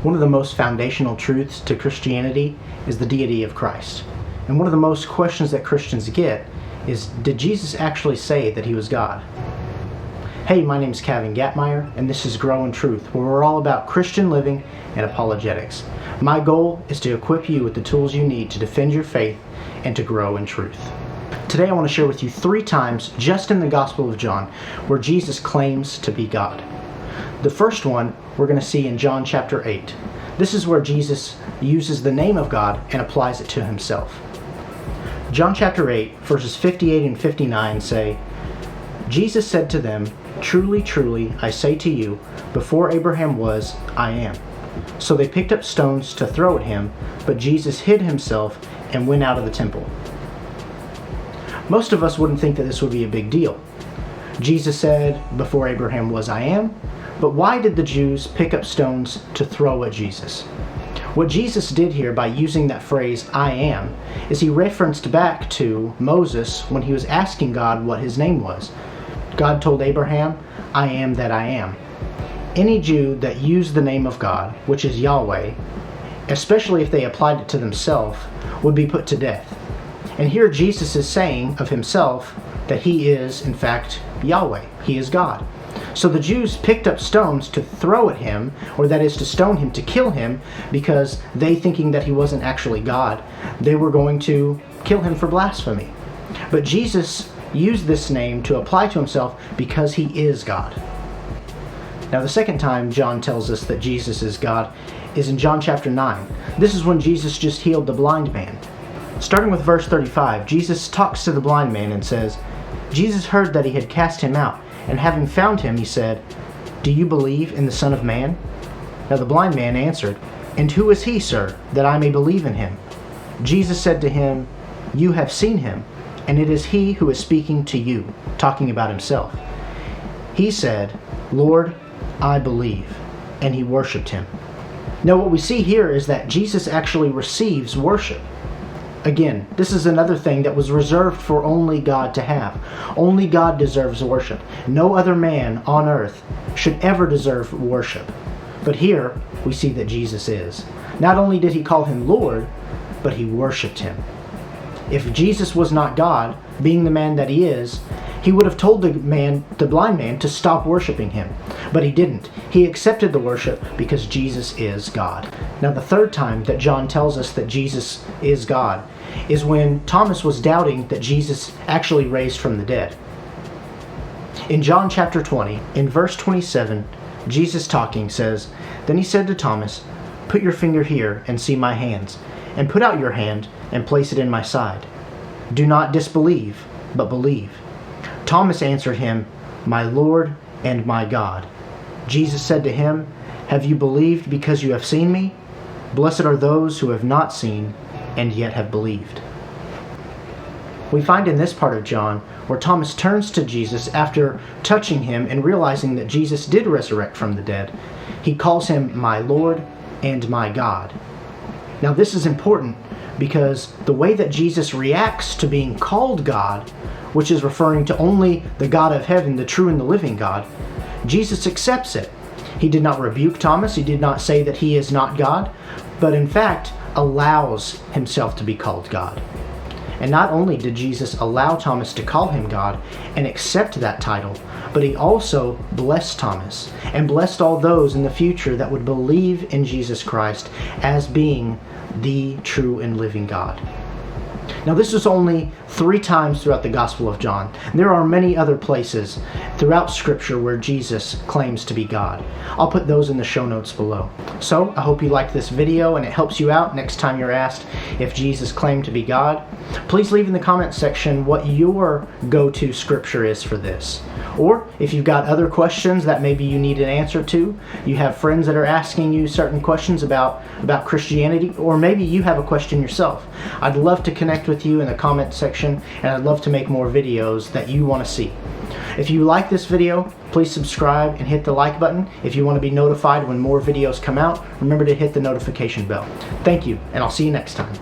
One of the most foundational truths to Christianity is the deity of Christ. And one of the most questions that Christians get is, did Jesus actually say that he was God? Hey, my name is Kevin Gatmeyer, and this is Grow in Truth, where we're all about Christian living and apologetics. My goal is to equip you with the tools you need to defend your faith and to grow in truth. Today I want to share with you 3 times just in the Gospel of John where Jesus claims to be God. The first one we're going to see in John chapter 8. This is where Jesus uses the name of God and applies it to himself. John chapter 8, verses 58 and 59 say, Jesus said to them, "Truly, truly, I say to you, before Abraham was, I am." So they picked up stones to throw at him, but Jesus hid himself and went out of the temple. Most of us wouldn't think that this would be a big deal. Jesus said, before Abraham was, I am. But why did the Jews pick up stones to throw at Jesus? What Jesus did here by using that phrase, I am, is he referenced back to Moses when he was asking God what his name was. God told Abraham, I am that I am. Any Jew that used the name of God, which is Yahweh, especially if they applied it to themselves, would be put to death. And here Jesus is saying of himself that he is, in fact, Yahweh. He is God. So the Jews picked up stones to throw at him, or that is to stone him, to kill him, because they, thinking that he wasn't actually God, they were going to kill him for blasphemy. But Jesus used this name to apply to himself because he is God. Now the second time John tells us that Jesus is God is in John chapter 9. This is when Jesus just healed the blind man. Starting with verse 35, Jesus talks to the blind man and says, Jesus heard that he had cast him out, and having found him, he said, Do you believe in the Son of Man? Now the blind man answered, And who is he, sir, that I may believe in him? Jesus said to him, You have seen him, and it is he who is speaking to you, talking about himself. He said, Lord, I believe, and he worshipped him. Now what we see here is that Jesus actually receives worship. Again, this is another thing that was reserved for only God to have. Only God deserves worship. No other man on earth should ever deserve worship. But here, we see that Jesus is. Not only did he call him Lord, but he worshipped him. If Jesus was not God, being the man that he is, he would have told the blind man, to stop worshiping him. But he didn't. He accepted the worship because Jesus is God. Now the third time that John tells us that Jesus is God is when Thomas was doubting that Jesus actually raised from the dead. In John chapter 20, in verse 27, Jesus talking says, Then he said to Thomas, Put your finger here and see my hands, and put out your hand and place it in my side. Do not disbelieve, but believe. Thomas answered him, My Lord and my God. Jesus said to him, Have you believed because you have seen me? Blessed are those who have not seen and yet have believed. We find in this part of John where Thomas turns to Jesus after touching him and realizing that Jesus did resurrect from the dead. He calls him my Lord and my God. Now this is important because the way that Jesus reacts to being called God, which is referring to only the God of heaven, the true and the living God, Jesus accepts it. He did not rebuke Thomas. He did not say that he is not God, but in fact allows himself to be called God. And not only did Jesus allow Thomas to call him God and accept that title, but he also blessed Thomas and blessed all those in the future that would believe in Jesus Christ as being the true and living God. Now this is only 3 times throughout the Gospel of John. There are many other places throughout Scripture where Jesus claims to be God. I'll put those in the show notes below. So I hope you liked this video and it helps you out next time you're asked if Jesus claimed to be God. Please leave in the comment section what your go-to scripture is for this. Or if you've got other questions that maybe you need an answer to, you have friends that are asking you certain questions about Christianity, or maybe you have a question yourself. I'd love to connect with you in the comment section, and I'd love to make more videos that you want to see. If you like this video, please subscribe and hit the like button. If you want to be notified when more videos come out, remember to hit the notification bell. Thank you, and I'll see you next time.